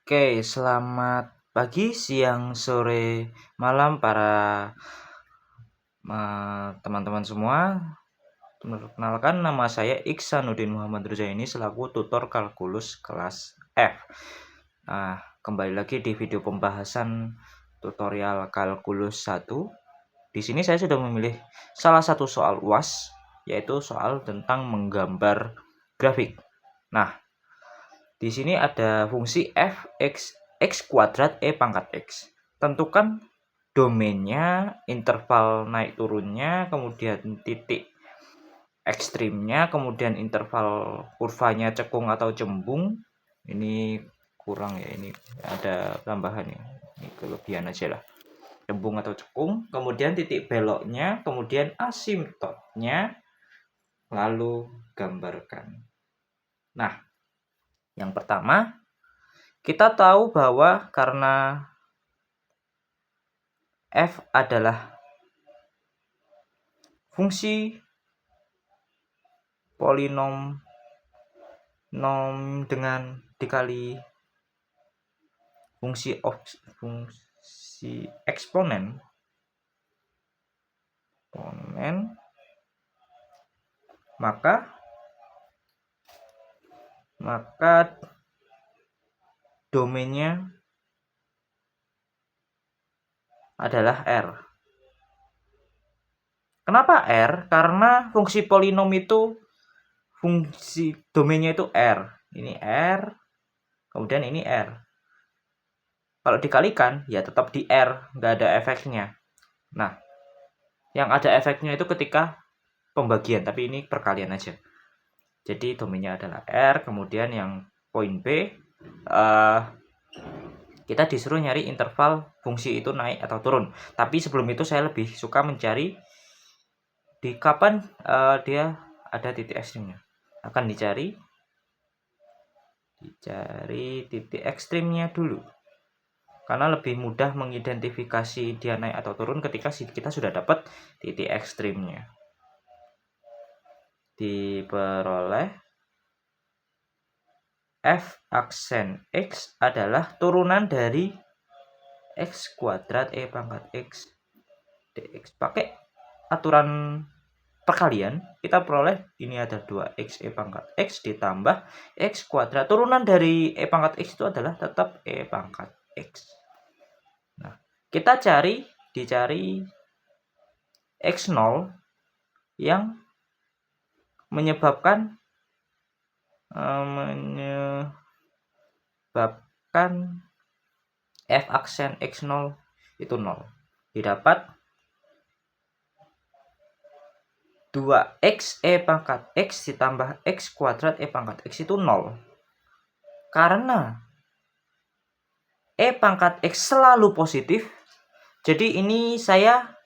Oke, selamat pagi, siang, sore, malam para teman-teman semua. Perkenalkan, nama saya Iksanuddin Muhammad Ruzaini selaku tutor kalkulus kelas F. Nah, kembali lagi di video pembahasan tutorial kalkulus 1. Di sini saya sudah memilih salah satu soal UAS, yaitu soal tentang menggambar grafik. Nah, di sini ada fungsi f x kuadrat e pangkat x. Tentukan domainnya, interval naik turunnya, kemudian titik ekstrimnya, kemudian interval kurvanya cekung atau cembung. Ini kurang ya, ini ada tambahan ya. Ini kelebihan aja lah. Cembung atau cekung, kemudian titik beloknya, kemudian asimptotnya, lalu gambarkan. Nah, yang pertama, kita tahu bahwa karena f adalah fungsi polinom dengan dikali fungsi eksponen, maka domainnya adalah R. Kenapa R? Karena fungsi polinom itu fungsi domainnya itu R. Ini R, kemudian ini R. Kalau dikalikan, ya tetap di R, nggak ada efeknya. Nah, yang ada efeknya itu ketika pembagian, tapi ini perkalian aja. Jadi domainnya adalah R, kemudian yang poin B, kita disuruh nyari interval fungsi itu naik atau turun. Tapi sebelum itu saya lebih suka mencari di kapan dia ada titik ekstrimnya. Akan dicari titik ekstrimnya dulu. Karena lebih mudah mengidentifikasi dia naik atau turun ketika kita sudah dapat titik ekstrimnya. Diperoleh f aksen x adalah turunan dari x kuadrat e pangkat x dx. Pakai aturan perkalian, kita peroleh ini ada 2x e pangkat x ditambah x kuadrat. Turunan dari e pangkat x itu adalah tetap e pangkat x. Nah, kita dicari x0 yang menyebabkan f aksen x0 itu 0. Didapat 2x e pangkat x ditambah x kuadrat e pangkat x itu 0. Karena e pangkat x selalu positif, jadi ini saya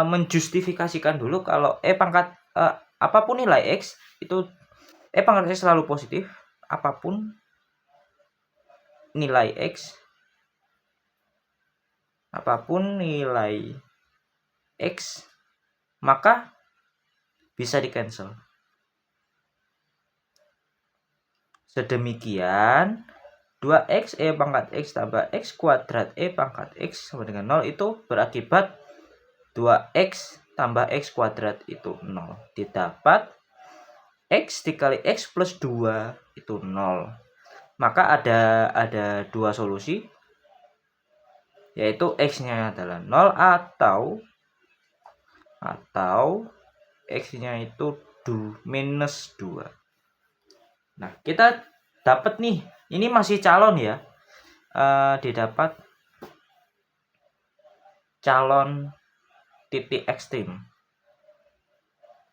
menjustifikasikan dulu kalau e pangkat apapun nilai x itu e pangkat x selalu positif, apapun nilai x, maka bisa di cancel. Sedemikian 2x e pangkat x tambah x kuadrat e pangkat x sama dengan 0 itu berakibat 2x tambah x kuadrat itu 0. Didapat x dikali x plus 2 itu 0. Maka ada dua solusi, yaitu x-nya adalah 0 atau x-nya itu minus 2. Nah, kita dapat nih, ini masih calon ya, didapat calon titik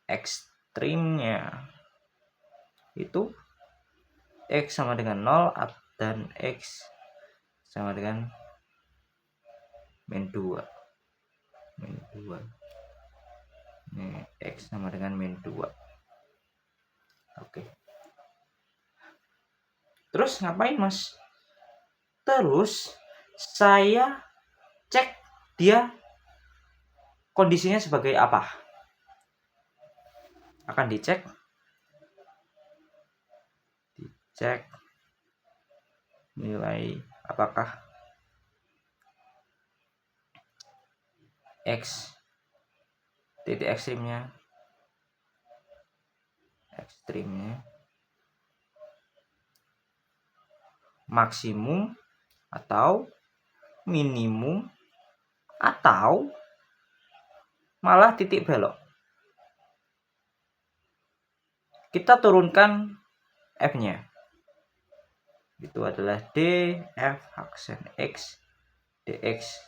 ekstrimnya itu x sama dengan 0 dan x sama dengan min 2. Ini x sama dengan min 2. Oke. Terus ngapain, Mas? Terus saya cek dia kondisinya sebagai apa. Akan dicek nilai apakah X titik ekstrimnya maksimum atau minimum atau malah titik belok. Kita turunkan F-nya. Itu adalah df aksen X dx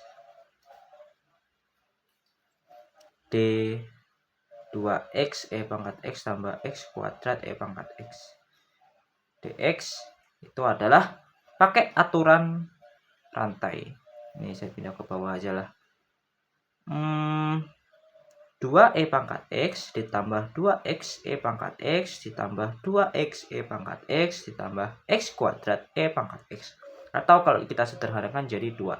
d2x pangkat X tambah X kuadrat pangkat X dx itu adalah pakai aturan rantai. Ini saya pindah ke bawah aja lah. 2 pangkat X ditambah 2x pangkat X ditambah 2x pangkat X ditambah X kuadrat pangkat X. Atau kalau kita sederhanakan jadi 2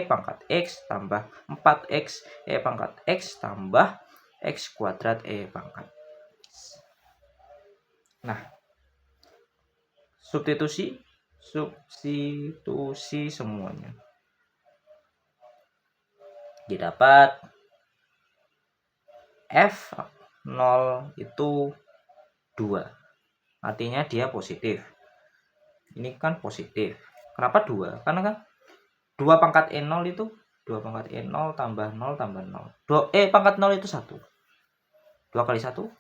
pangkat X tambah 4x pangkat X tambah X kuadrat pangkat X. Nah, substitusi semuanya. Didapat F0 itu 2. Artinya dia positif. Ini kan positif. Kenapa 2? Karena kan 2 pangkat E0 itu 2 pangkat E0 tambah 0 tambah 0. Pangkat 0 itu 1. 2 kali 1, 2.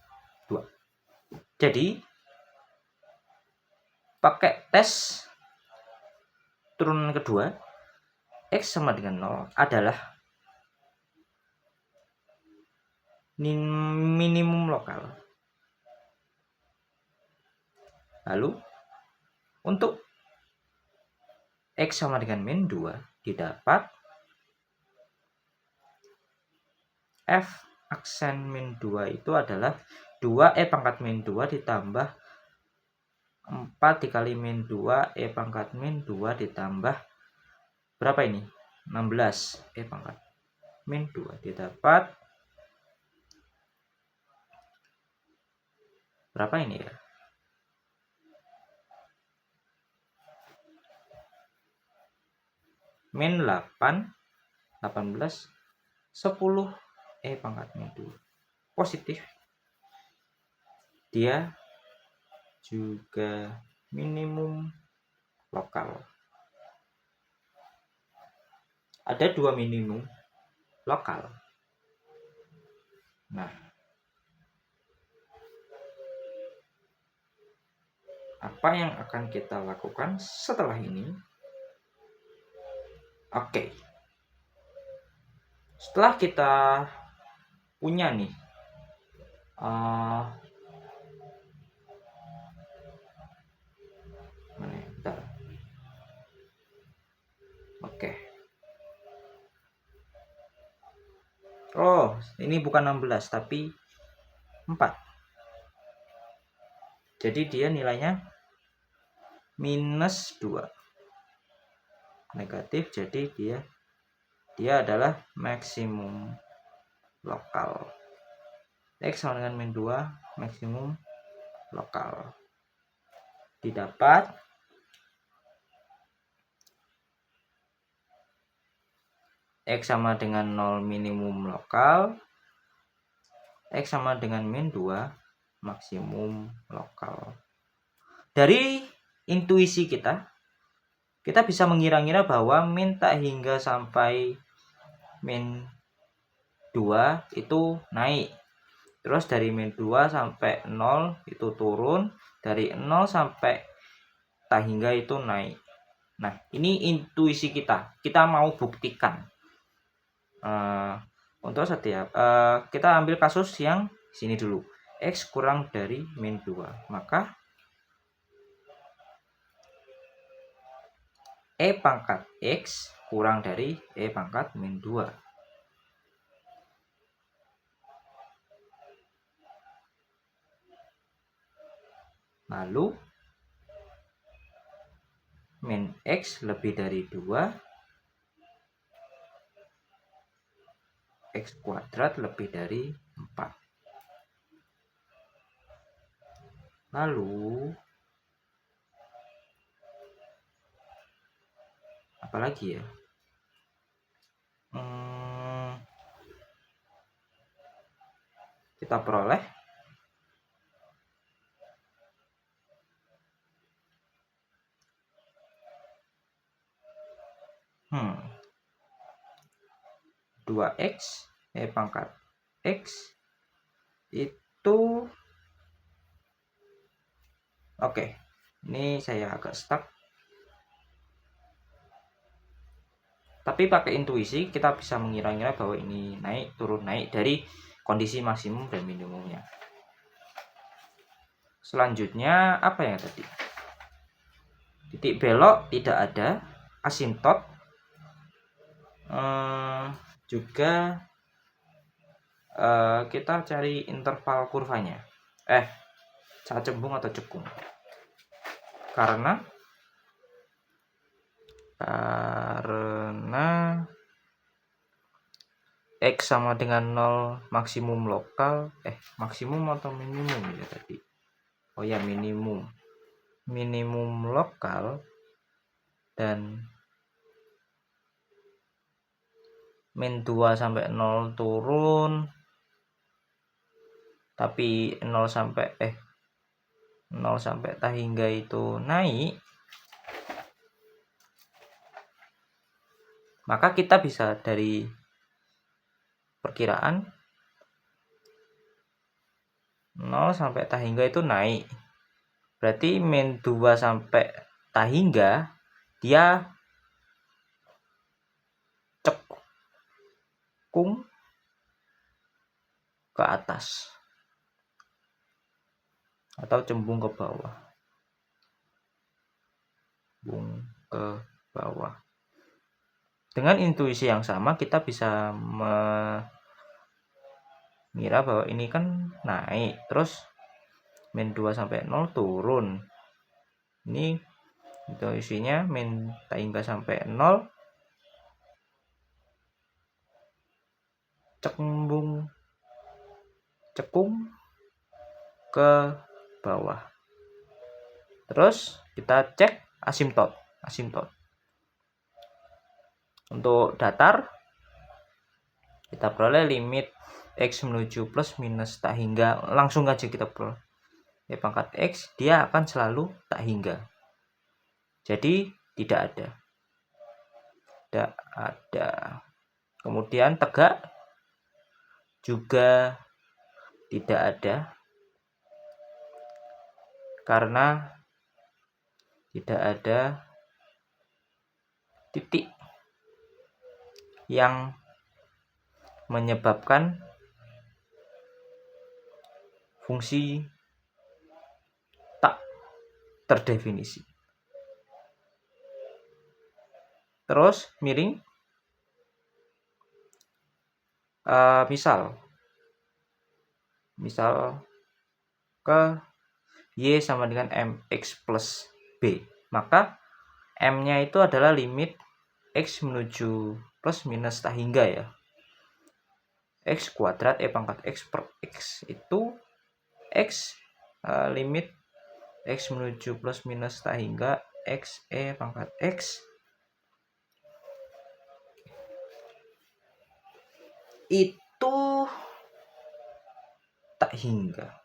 Jadi, pakai tes turunan kedua, X sama dengan 0 adalah minimum lokal. Lalu, untuk X sama dengan min 2 didapat F aksen min 2 itu adalah 2 pangkat min 2 ditambah 4 dikali min 2 pangkat min 2 ditambah berapa ini? 16 pangkat min 2 didapat berapa ini ya? Min 8 18 10 pangkat min 2 positif. Dia juga minimum lokal. Ada 2 minimum lokal. Nah, apa yang akan kita lakukan setelah ini? Oke. Setelah kita punya nih bentar. Oke. Oh, ini bukan 16 tapi 4. Jadi dia nilainya minus 2. Negatif, jadi dia adalah maksimum lokal. X sama dengan min 2 maksimum lokal. Didapat X sama dengan 0 minimum lokal, X sama dengan min 2 maksimum lokal. Dari intuisi kita bisa mengira-ngira bahwa min tak hingga sampai min 2 itu naik. Terus dari min 2 sampai 0 itu turun, dari 0 sampai tak hingga itu naik. Nah, ini intuisi kita. Kita mau buktikan. Untuk setiap kita ambil kasus yang sini dulu. X kurang dari min 2. Maka pangkat X kurang dari pangkat min 2. Lalu min X lebih dari 2, X kuadrat lebih dari 4. Lalu apalagi ya, kita peroleh 2x pangkat x itu oke. Ini saya agak stuck, tapi pakai intuisi kita bisa mengira-ngira bahwa ini naik turun naik dari kondisi maksimum dan minimumnya. Selanjutnya apa ya tadi, titik belok tidak ada, asimtot juga kita cari interval kurvanya saat cembung atau cekung, karena x sama dengan 0 maksimum lokal maksimum atau minimum ya tadi, oh ya minimum lokal dan min 2 sampai 0 turun, tapi 0 sampai tak hingga itu naik, maka kita bisa dari perkiraan 0 sampai tak hingga itu naik, berarti min 2 sampai tak hingga dia cekung ke atas atau cembung ke bawah, Dengan intuisi yang sama kita bisa mengira bahwa ini kan naik, terus min 2 sampai 0 turun. Ini intuisinya min tak hingga sampai 0 cekung ke bawah. Terus kita cek asimtot. Untuk datar kita peroleh limit x menuju plus minus tak hingga, langsung aja kita peroleh pangkat x, dia akan selalu tak hingga, jadi tidak ada. Kemudian tegak juga tidak ada, karena tidak ada titik yang menyebabkan fungsi tak terdefinisi. Terus miring, misal ke y sama dengan mx plus b, maka m-nya itu adalah limit x menuju plus minus tak hingga ya, x kuadrat pangkat x per x itu x limit x menuju plus minus tak hingga x pangkat x itu tak hingga,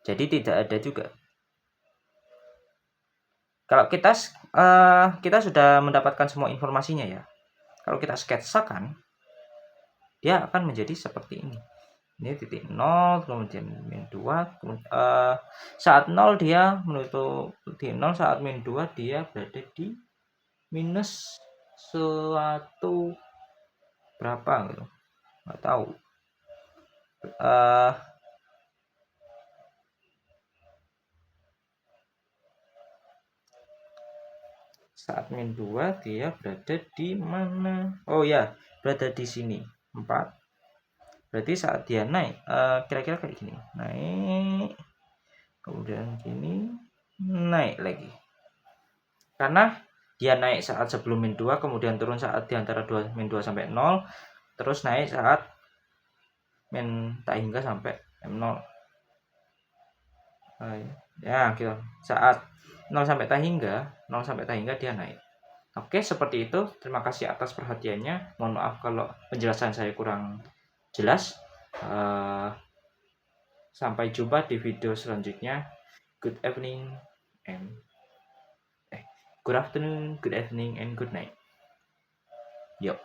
jadi tidak ada juga. Kalau kita sudah mendapatkan semua informasinya ya, kalau kita sketsakan dia akan menjadi seperti ini. Ini titik 0, kemudian min 2, saat 0 dia menuju di 0, saat min 2 dia berada di minus suatu berapa gitu, nggak tahu. Saat min 2 dia berada di mana? Oh ya, berada di sini 4. Berarti saat dia naik kira-kira kayak gini, naik, kemudian gini, naik lagi, karena dia naik saat sebelum min 2, kemudian turun saat di antara min 2 sampai 0, terus naik saat min tak hingga sampai m0 ya gitu. Saat 0 sampai ta hingga dia naik. Oke, seperti itu. Terima kasih atas perhatiannya. Mohon maaf kalau penjelasan saya kurang jelas. Sampai jumpa di video selanjutnya. Good evening and good afternoon, good evening and good night. Yuk.